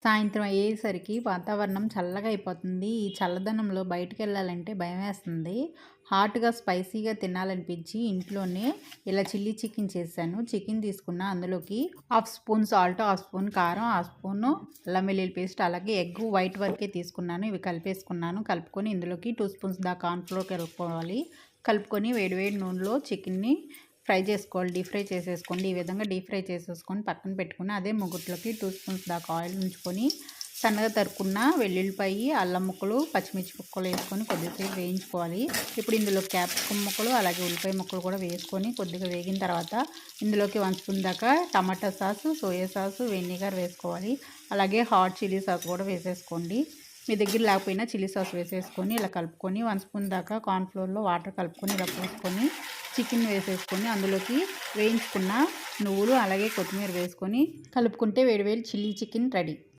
సాయంత్రం అయ్యేసరికి వాతావరణం చల్లగా అయిపోతుంది. ఈ చల్లదనంలో బయటికెళ్ళాలంటే భయమేస్తుంది. హాట్‌గా, స్పైసీగా తినాలనిపించి ఇంట్లోనే ఇలా చిల్లీ చికెన్ చేశాను. చికెన్ తీసుకున్న అందులోకి half spoon salt, half spoon కారం, హాఫ్ స్పూను అల్లం వెల్లుల్లి పేస్ట్, అలాగే ఎగ్ వైట్ వరకే తీసుకున్నాను. ఇవి కలిపేసుకున్నాను. కలుపుకొని ఇందులోకి 2 స్పూన్స్ దాకా కార్న్ ఫ్లోర్ కలుపుకోవాలి. కలుపుకొని వేడి వేడి నూనెలో చికెన్‌ని ఫ్రై చేసుకోవాలి. డీప్ ఫ్రై చేసేసుకోండి. ఈ విధంగా డీప్ ఫ్రై చేసేసుకొని పక్కన పెట్టుకుని అదే ముగ్గుట్లోకి 2 స్పూన్స్ దాకా ఆయిల్ ఉంచుకొని సన్నగా తరుక్కున్న వెల్లుల్లిపాయి, అల్లం ముక్కలు, పచ్చిమిర్చి ముక్కలు వేసుకొని కొద్దిసేపు వేయించుకోవాలి. ఇప్పుడు ఇందులో క్యాప్సికమ్ ముక్కలు అలాగే ఉల్లిపాయ ముక్కలు కూడా వేసుకొని కొద్దిగా వేగిన తర్వాత ఇందులోకి 1 స్పూన్ దాకా టమాటా సాసు, సోయా సాసు, వెనిగర్ వేసుకోవాలి. అలాగే హాట్ చిల్లీ సాస్ కూడా వేసేసుకోండి. మీ దగ్గర లేకపోయినా చిల్లీ సాస్ వేసేసుకొని ఇలా కలుపుకొని 1 స్పూన్ దాకా కార్న్ ఫ్లోర్లో వాటర్ కలుపుకొని ఇలా పోసుకొని చికెన్ వేసేసుకొని అందులోకి వేయించుకున్న నువ్వులు అలాగే కొత్తిమీర వేసుకొని కలుపుకుంటే వేడి వేడి చిల్లీ చికెన్ రెడీ.